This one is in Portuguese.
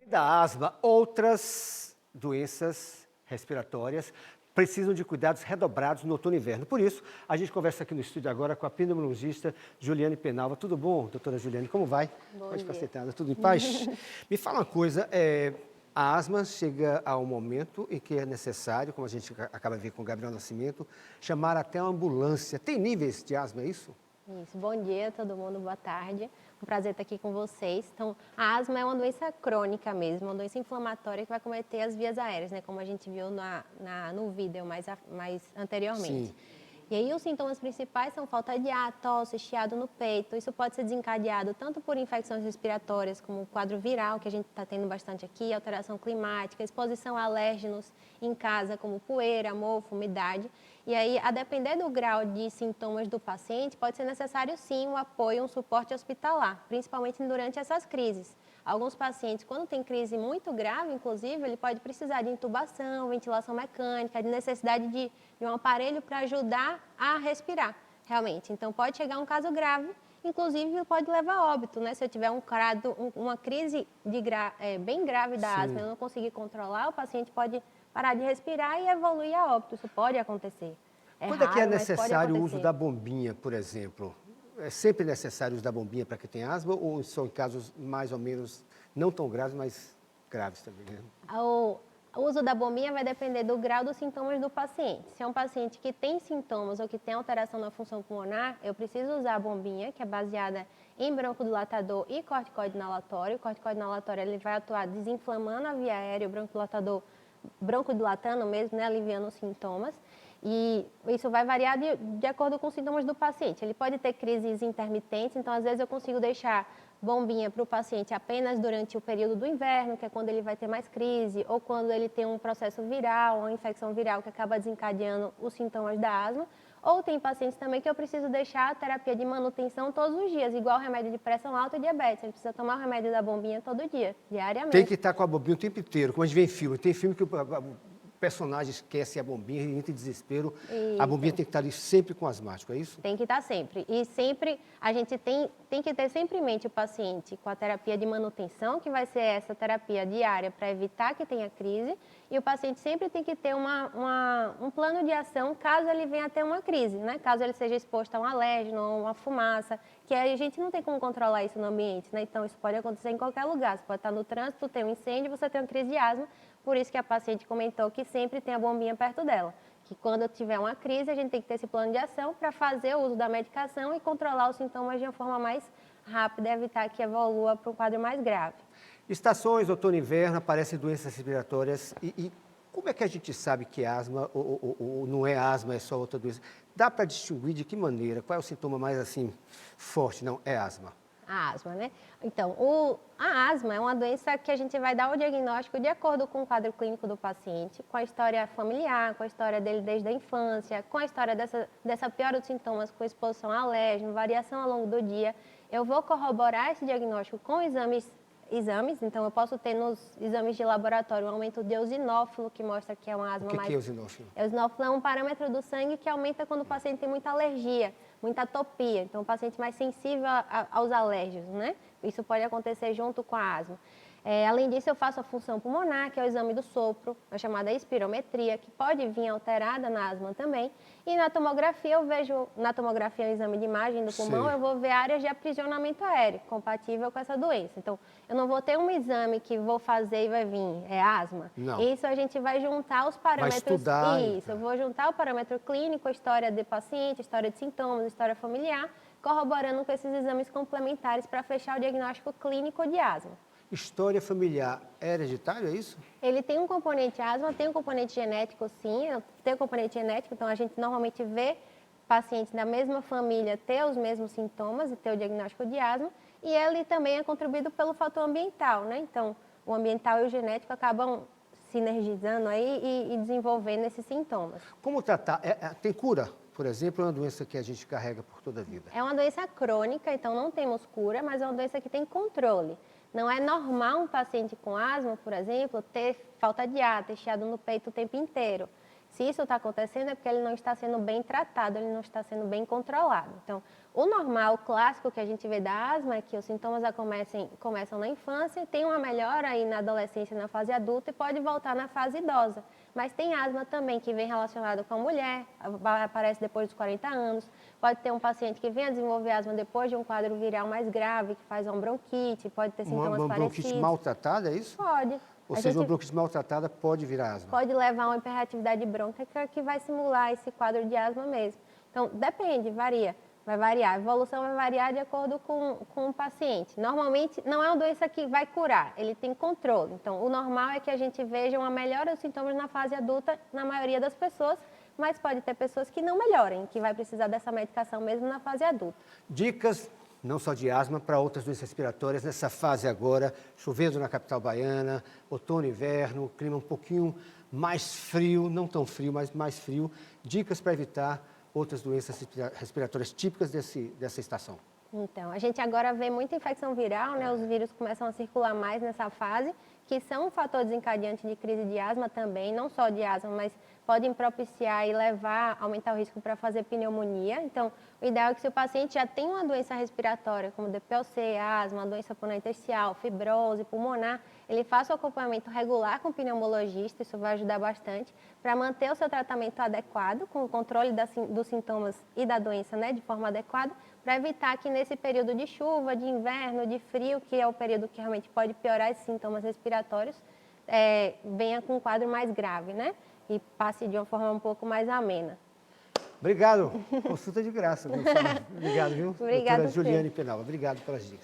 Da asma, outras doenças respiratórias precisam de cuidados redobrados no outono e inverno. Por isso, a gente conversa aqui no estúdio agora com a pneumologista Juliane Penalva. Tudo bom, doutora Juliane? Como vai? Bom Pode ficar dia. sentada. Tudo em paz? Me fala uma coisa, a asma chega a um momento em que é necessário, como a gente acaba de ver com o Gabriel Nascimento, chamar até uma ambulância. Tem níveis de asma, é isso? Isso, bom dia a todo mundo, boa tarde. Um prazer estar aqui com vocês. Então, a asma é uma doença crônica mesmo, uma doença inflamatória que vai cometer as vias aéreas, né? Como a gente viu no vídeo mais anteriormente. Sim. E aí os sintomas principais são falta de ar, tosse, chiado no peito. Isso pode ser desencadeado tanto por infecções respiratórias, como o quadro viral, que a gente está tendo bastante aqui, alteração climática, exposição a alérgenos em casa, como poeira, mofo, umidade. E aí, a depender do grau de sintomas do paciente, pode ser necessário sim um apoio, um suporte hospitalar, principalmente durante essas crises. Alguns pacientes, quando tem crise muito grave, inclusive, ele pode precisar de intubação, ventilação mecânica, de necessidade de um aparelho para ajudar a respirar, realmente. Então, pode chegar a um caso grave, inclusive pode levar a óbito, né? Se eu tiver uma crise bem grave da asma e eu não conseguir controlar, o paciente pode parar de respirar e evoluir a óbito. Isso pode acontecer. Quando é que é Raro, mas pode necessário o uso acontecer. da bombinha, por exemplo? É sempre necessário o uso da bombinha para quem tem asma ou são em casos mais ou menos não tão graves, mas graves também, né? O uso da bombinha vai depender do grau dos sintomas do paciente. Se é um paciente que tem sintomas ou que tem alteração na função pulmonar, eu preciso usar a bombinha, que é baseada em broncodilatador e corticoide inalatório. O corticoide inalatório ele vai atuar desinflamando a via aérea, o broncodilatador broncodilatando mesmo, né, aliviando os sintomas. E isso vai variar de acordo com os sintomas do paciente. Ele pode ter crises intermitentes, então às vezes eu consigo deixar bombinha para o paciente apenas durante o período do inverno, que é quando ele vai ter mais crise, ou quando ele tem um processo viral, uma infecção viral que acaba desencadeando os sintomas da asma. Ou tem pacientes também que eu preciso deixar a terapia de manutenção todos os dias, igual remédio de pressão alta e diabetes. Ele precisa tomar o remédio da bombinha todo dia, diariamente. Tem que estar com a bombinha o tempo inteiro, como a gente vê em filme. Tem filme que o personagem esquece a bombinha, ele entra em desespero. A bombinha tem que estar ali sempre com o asmático, é isso? Tem que estar sempre. E sempre, a gente tem que ter sempre em mente o paciente com a terapia de manutenção, que vai ser essa terapia diária para evitar que tenha crise. E o paciente sempre tem que ter um plano de ação caso ele venha a ter uma crise, né? Caso ele seja exposto a um alérgeno ou uma fumaça, que a gente não tem como controlar isso no ambiente, né? Então, isso pode acontecer em qualquer lugar. Você pode estar no trânsito, tem um incêndio, você tem uma crise de asma. Por isso que a paciente comentou que sempre tem a bombinha perto dela. Que quando eu tiver uma crise, a gente tem que ter esse plano de ação para fazer o uso da medicação e controlar os sintomas de uma forma mais rápida e evitar que evolua para um quadro mais grave. Estações, outono e inverno, aparecem doenças respiratórias e como é que a gente sabe que é asma ou não é asma, é só outra doença? Dá para distinguir de que maneira? Qual é o sintoma mais assim forte? Não, é asma. A asma, né? Então, a asma é uma doença que a gente vai dar o diagnóstico de acordo com o quadro clínico do paciente, com a história familiar, com a história dele desde a infância, com a história dessa piora dos sintomas, com exposição a alérgeno, variação ao longo do dia. Eu vou corroborar esse diagnóstico com exames, então eu posso ter nos exames de laboratório um aumento de eosinófilo, que mostra que é uma asma mais... O que é eosinófilo? Eosinófilo é um parâmetro do sangue que aumenta quando o paciente tem muita alergia, muita atopia. Então, o paciente mais sensível aos alérgenos, né? Isso pode acontecer junto com a asma. Além disso, eu faço a função pulmonar, que é o exame do sopro, a chamada espirometria, que pode vir alterada na asma também. E na tomografia, na tomografia é um exame de imagem do pulmão, Sei. eu vou ver áreas de aprisionamento aéreo, compatível com essa doença. Então, eu não vou ter um exame que vou fazer e vai vir, é asma. Não. Isso a gente vai juntar os parâmetros. Vai estudar. Isso, eu vou juntar o parâmetro clínico, a história de paciente, história de sintomas, história familiar, corroborando com esses exames complementares para fechar o diagnóstico clínico de asma. História familiar é hereditário, é isso? Ele tem um componente asma, tem um componente genético, sim, tem um componente genético, então a gente normalmente vê pacientes da mesma família ter os mesmos sintomas e ter o diagnóstico de asma, e ele também é contribuído pelo fator ambiental, né? Então, o ambiental e o genético acabam sinergizando aí e desenvolvendo esses sintomas. Como tratar? Tem cura? Por exemplo, é uma doença que a gente carrega por toda a vida. É uma doença crônica, então não temos cura, mas é uma doença que tem controle. Não é normal um paciente com asma, por exemplo, ter falta de ar, ter chiado no peito o tempo inteiro. Se isso está acontecendo é porque ele não está sendo bem tratado, ele não está sendo bem controlado. Então, o normal, o clássico que a gente vê da asma é que os sintomas começam na infância, tem uma melhora aí na adolescência, na fase adulta e pode voltar na fase idosa. Mas tem asma também que vem relacionado com a mulher, aparece depois dos 40 anos. Pode ter um paciente que venha desenvolver asma depois de um quadro viral mais grave, que faz uma bronquite, pode ter sintomas Uma parecidos. bronquite maltratada, é isso? Pode. Ou seja, uma bronquite maltratada pode virar asma? Pode levar a uma hiperreatividade brônquica que vai simular esse quadro de asma mesmo. Então, depende, varia. Vai variar. A evolução vai variar de acordo com o paciente. Normalmente, não é uma doença que vai curar, ele tem controle. Então, o normal é que a gente veja uma melhora dos sintomas na fase adulta, na maioria das pessoas, mas pode ter pessoas que não melhorem, que vai precisar dessa medicação mesmo na fase adulta. Dicas, não só de asma, para outras doenças respiratórias nessa fase agora, chovendo na capital baiana, outono e inverno, clima um pouquinho mais frio, não tão frio, mas mais frio. Dicas para evitar outras doenças respiratórias típicas dessa estação. Então, a gente agora vê muita infecção viral, né? Os vírus começam a circular mais nessa fase, que são um fator desencadeante de crise de asma também, não só de asma, mas podem propiciar e aumentar o risco para fazer pneumonia. Então, o ideal é que se o paciente já tem uma doença respiratória, como DPLC, asma, doença pulmonar-intersticial, fibrose pulmonar, ele faça o acompanhamento regular com o pneumologista, isso vai ajudar bastante, para manter o seu tratamento adequado, com o controle dos sintomas e da doença, né, de forma adequada, para evitar que nesse período de chuva, de inverno, de frio, que é o período que realmente pode piorar esses sintomas respiratórios, venha com um quadro mais grave, né? E passe de uma forma um pouco mais amena. Obrigado. Consulta de graça. Obrigado, viu? Obrigada, Doutora Juliane Penalva. Obrigado pelas dicas.